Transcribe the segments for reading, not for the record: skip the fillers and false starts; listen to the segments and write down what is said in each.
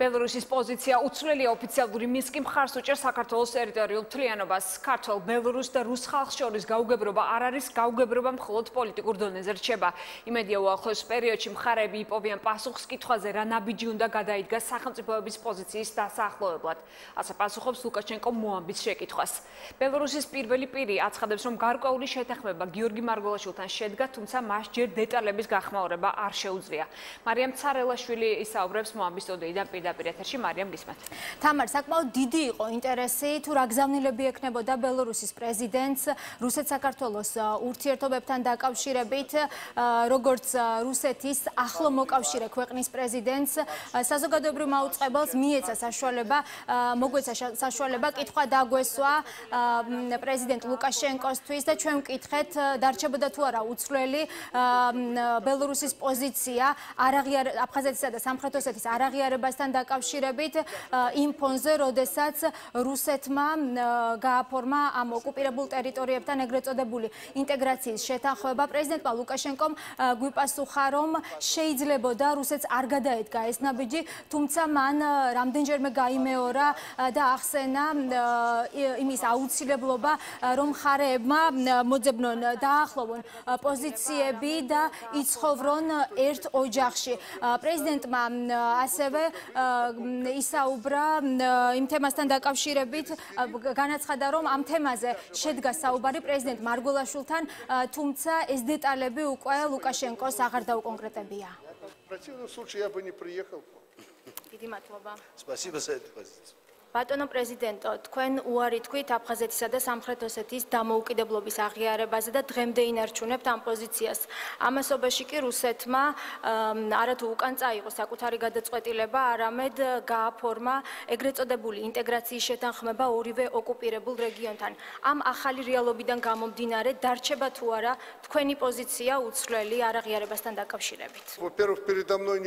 ბელორუსის პოზიცია უცვლელია ოფიციალური მინსკი მხარს უჭერს საქართველოს ტერიტორიულ მთლიანობას. ქართულ, ბელორუს და რუს ხალხს შორის გაუგებრობა არ არის, გაუგებრობა მხოლოდ პოლიტიკურ დონეზე რჩება. იმედია უახლოეს პერიოდში მხარეები იპოვიან პასუხს კითხვაზე, რა ნაბიჯი უნდა გადაიდგას სახელმწიფოების პოზიციის დასაახლოვებლად. ასე პასუხობს ლუკაშენკომ მოამბის შეკითხვას. ბელორუსის პირველი პირი აცხადებს, რომ გარკვეული შეთანხმება გიორგი მარგველაშვილთან შედგა, თუმცა მას ჯერ დეტალების გახმაურება არ შეუძლია. მარიამ ცარელაშვილი ისაუბრებს მოამბის სტუდიიდან პირდაპირ ეთერში. მარიამ, გისმენთ. თამარ, საკმაოდ დიდი იყო ინტერესი თუ რა გზავნილები ექნებოდა ბელორუსის პრეზიდენტს რუსეთ-საქართველოს ურთიერთობებთან დაკავშირებით, როგორც რუსეთის ახლო მოკავშირე ქვეყნის პრეზიდენტს საზოგადოებრივ მაუწყებელს მიეცა საშუალება კითხვა დაგვესვა პრეზიდენტ ლუკაშენკოსთვის და ჩვენ ვკითხეთ, დარჩებოდა თუ არა უცვლელი ბელორუსის პოზიცია აფხაზეთისა და სამხრეთ ოსეთის არაღიარებასთან დაკავშირებით იმ ფონზე, როდესაც რუსეთმა გააფორმა ამ ოკუპირებულ ტერიტორიებთან ეგრეთ წოდებული ინტეგრაციის შეთანხმება. პრეზიდენტმა ლუკაშენკომ გვიპასუხა, რომ შეიძლებოდა რუსეთს არ გადაედგა ეს ნაბიჯი, თუმცა მან რამდენჯერმე გაიმეორა და ახსენა იმის აუცილებლობა, რომ მხარეებმა მოძებნონ დაახლოვონ პოზიციები და იცხოვრონ ერთ ოჯახში. პრეზიდენტმა ასევე ისაუბრა იმ თემასთან დაკავშირებით, განაცხადა, რომ ამ თემაზე შედგა საუბარი პრეზიდენტ მარგველაშვილთან, თუმცა ეს დეტალები უკვე ლუკაშენკოს აღარ დაუკონკრეტებია. დიდი მადლობა. Спасибо за эту позицию. ბატონო პრეზიდენტო, თქვენ უარი თქვით აფხაზეთისა და სამხრეთ ოსეთის დამოუკიდებლობის აღიარებაზე და დღემდე ინარჩუნებთ ამ პოზიციას. ამასობაში კი რუსეთმა არათუ უკან წაიღო საკუთარი გადაწყვეტილება, არამედ გააფორმა ეგრეთ წოდებული ინტეგრაციის შეთანხმება ორივე ოკუპირებულ რეგიონთან. ამ ახალი რეალობიდან გამომდინარე, დარჩება თუ არა თქვენი პოზიცია უცვლელი არაღიარებასთან დაკავშირებით?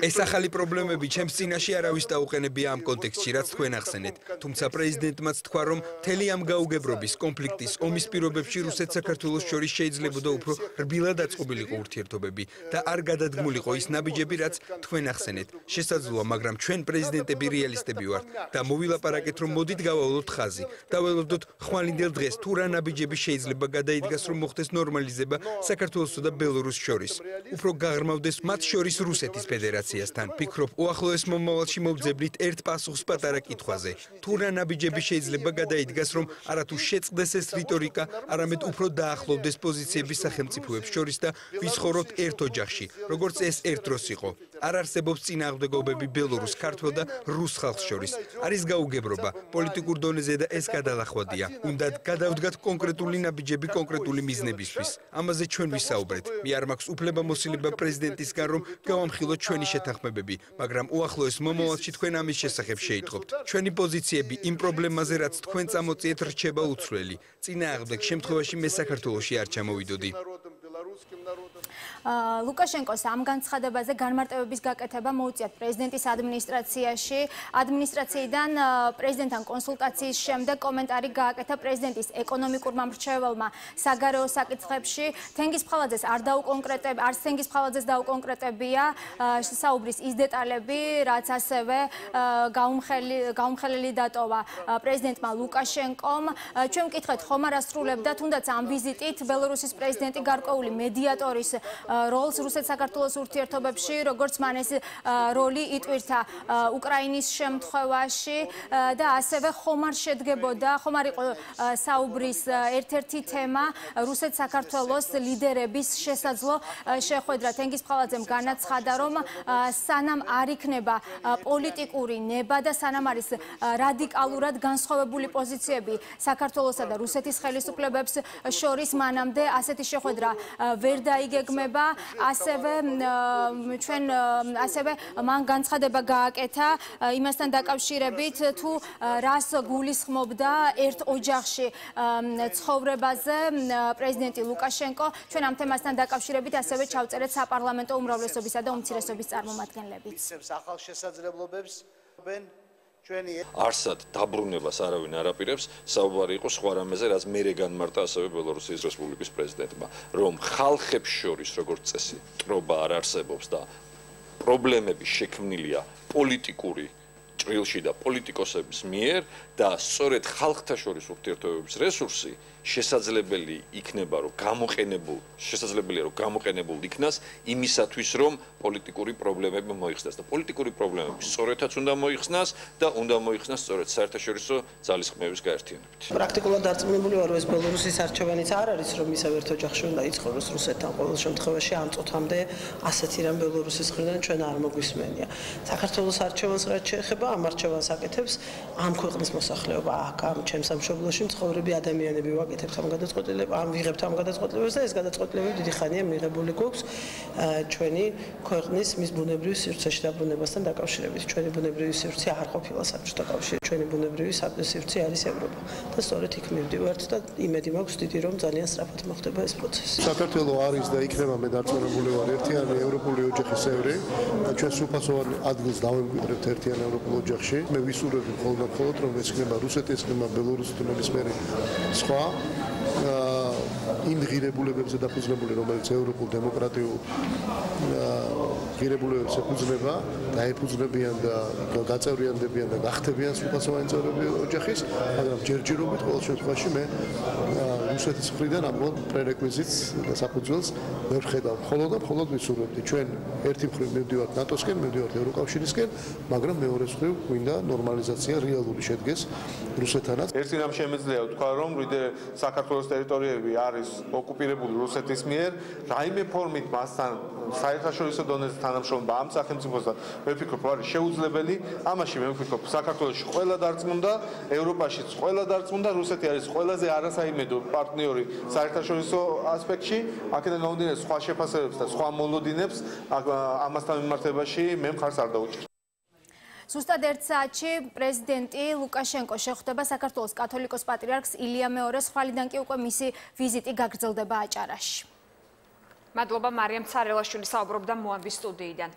ეს ახალი პრობლემები ჩემს წინაშე არავის დაუყენებია ამ კონტექსტში, რაც თქვენ ახსენეთ. თუმცა პრეზიდენტმაც თქვა, რომ მთელი ამ გაუგებრობის, კონფლიქტის, ომის პირობებში რუსეთ-საქართველოს შორის შეიძლებოდა უფრო რბილად აწყობილიყო ურთიერთობები და არ გადადგმულიყო ის ნაბიჯები, რაც თქვენ ახსენეთ. შესაძლოა, მაგრამ ჩვენ პრეზიდენტები რეალისტები ვართ და მოვილაპარაკეთ, რომ მოდით გავავლოთ ხაზი. დაველოდოთ ხვალინდელ დღეს თუ რა ნაბიჯები შეიძლება გადაიდგას, რომ მოხდეს ნორმალიზება საქართველოსა და ბელორუსს შორის. უფრო გაღრმავდეს მათ შორის რუსეთის ფედერაციასთან. ფიქრობ, უახლოეს მომავალში მოვძებნით ერთ პასუხს პატარა კითხვაზე. თუ რა ნაბიჯები შეიძლება გადაიდგას, რომ არათუ შეწყდეს ეს რიტორიკა, არამედ უფრო დაახლოვდეს პოზიციები სახელმწიფოებს შორის და ვიცხოვროთ ერთ ოჯახში, როგორც ეს ერთ დროს იყო. არ არსებობს წინააღმდეგობები ბელორუს, ქართველ და რუს ხალხს შორის. არის გაუგებრობა პოლიტიკურ დონეზე და ეს გადალახვადია. უნდა გადავდგათ კონკრეტული ნაბიჯები კონკრეტული მიზნებისთვის. ამაზე ჩვენ ვისაუბრეთ. მე არ მაქვს უფლებამოსილება პრეზიდენტისგან, რომ გავამხილოთ ჩვენი შეთანხმებები, მაგრამ უახლოეს მომავალში თქვენ ამის შესახებ შეიტყობთ. ჩვენი პოზიციები იმ პრობლემაზე, რაც თქვენ წამოწიეთ, რჩება უცვლელი. წინააღმდეგ შემთხვევაში მე საქართველოში არ ჩამოვიდოდი. ლუკაშენკოს ამ განცხადებაზე განმარტებების გაკეთება მოუწიათ პრეზიდენტის ადმინისტრაციაში. ადმინისტრაციიდან პრეზიდენტთან კონსულტაციის შემდეგ კომენტარი გააკეთა პრეზიდენტის ეკონომიკურმა მრჩეველმა საგარეო საკითხებში. თენგიზ-ფხალაძეს არც თენგიზ-ფხალაძეს დაუკონკრეტებია საუბრის ის დეტალები, რაც ასევე გაუმხელელი დატოვა პრეზიდენტმა ლუკაშენკომ. ჩვენ ვკითხეთ, ხომ არ ასრულებდა თუნდაც ამ ვიზიტით ბელორუსის პრეზიდენტი გარკვეული მედიატორის როლს რუსეთ-საქართველოს ურთიერთობებში, როგორც მან ეს როლი იტვირთა უკრაინის შემთხვევაში და ასევე ხომ არ იყო საუბრის ერთ-ერთი თემა რუსეთ-საქართველოს ლიდერების შესაძლო შეხვედრა. თენგიზ-ფხალაძემ განაცხადა, რომ სანამ არ იქნება პოლიტიკური ნება და სანამ არის რადიკალურად განსხვავებული პოზიციები საქართველოსა და რუსეთის ხელისუფლებებს შორის, მანამდე ასეთი შეხვედრა ვერ დაიგეგმება. ასევე მან განცხადება გააკეთა იმასთან დაკავშირებით, თუ რას გულისხმობდა ერთ ოჯახში ცხოვრებაზე პრეზიდენტი ლუკაშენკო. ჩვენ ამ თემასთან დაკავშირებით ასევე ჩავწერეთ საპარლამენტო უმრავლესობისა და უმცირესობის წარმომადგენლებიც. არსად დაბრუნებას არავინ არ აპირებს, საუბარი იყო სხვა რამეზე, რაც მერე განმარტა ასევე ბელორუსიის რესპუბლიკის პრეზიდენტმა, რომ ხალხებს შორის როგორც წესი ტრობა არ არსებობს და პრობლემები შექმნილია პოლიტიკური წვრილში და პოლიტიკოსების მიერ და სწორედ ხალხთა შორის ურთიერთობების რესურსი შესაძლებელი იქნება რომ გამოყენებულ იქნას იმისათვის რომ პოლიტიკური პრობლემები მოიხსნას და პოლიტიკური პრობლემები სწორედაც უნდა მოიხსნას და უნდა მოიხსნას სწორედ საერთაშორისო ძალისხმეების გაერთიანებით. პრაქტიკულად დარწმუნებული ვარ რომ ეს ბელორუსის არჩევანიც არ არის რომ ისევ ერთ ოჯახში უნდა იწყოს რუსეთთან ყოველ შემთხვევაში ამ წუთამდე ასეთი რამ ბელორუსის მხრიდან ჩვენ არ მოგვისმენია. საქართველოს არჩევანს რაც შეეხება ამ არჩევანს აკეთებს ამ ქვეყნის მოსახლეობა აქ ამ ჩემს სამშობლოში მცხოვრები ადამიანები ვაკეთებთ ამ გადაწყვეტილებებს ამ ვიღებთ ამ გადაწყვეტილებებს და ეს გადაწყვეტილებები დიდი ხანია მიღებული გვაქვს ჩვენი ქვეყნის მის ბუნებრივ სივრცეში დაბრუნებასთან დაკავშირებით. ჩვენი ბუნებრივი სივრცე არ ყოფილა საბჭოთა კავშირი, ჩვენი ბუნებრივი სივრცე არის ევროპა და სწორედ იქ მივდივართ და იმედი მაქვს დიდი რომ ძალიან სწრაფად მოხდება ეს პროცესი. საქართველოს არის და იქნება მე დარწმუნებული ვარ ერთიანი ევროპული ოჯახის წევრი და ჩვენ სრულფასოვან ადგილს დავემკვიდრებთ ერთიან ევროპულ ოჯახში. მე ვისურვებ მხოლოდ რომ ეს იქნება რუსეთი, ეს იქნება ბელორუსი თუ ნებისმიერი სხვა იმ ღირებულებებზე დაფუძნებული, რომელიც ევროპულ დემოკრატიულ ღირებულებებს ეფუძნება და ეფუძნებიან და გაწევრიანდებიან და გახდებიან სრულფასოვანი წევრები ოჯახის, მაგრამ ჯერჯერობით ყოველ შემთხვევაში მე რუსეთის მხრიდან ამ პრერეკვიზიტს და საფუძველს ვერ ვხედავ. მხოლოდ ვისურვებდი ჩვენ ერთი მხრივ მივდივართ ნატოსკენ, მივდივართ ევროკავშირისკენ, მაგრამ მეორე მხრივ გვინდა ნორმალიზაცია რეალური შედგეს რუსეთთანაც. ერთი რამ შემეძლია ვთქვა, რომ საქართველოს ტერიტორიები არის ოკუპირებული რუსეთის მიერ, რაიმე ფორმით მასთან საერთაშორისო დონეზე თანამშრომლობა ამ სახელმწიფოსთან მე ვფიქრობ, რომ არის შეუძლებელი. ამაში მე ვფიქრობ, საქართველოში ყველა დარწმუნდა, ევროპაშიც ყველა დარწმუნდა, რუსეთი არის ყველაზე არასაიმედო პარტნიორი საერთაშორისო ასპექტში. აქედან გამომდინარე სხვა შეფასებებს და სხვა მოლოდინებს ამასთან მიმართებაში მე მხარს არ დავუჭერ. ზუსტად ერთ საათში პრეზიდენტი ლუკაშენკო შეხვდება საქართველოს კათოლიკოს პატრიარქს ილია მეორეს, ხვალიდან კი უკვე მისი ვიზიტი გაგრძელდება აჭარაში. მადლობა მარიამ ცარელაშვილი საუბრობდა მოამბის სტუდიიდან.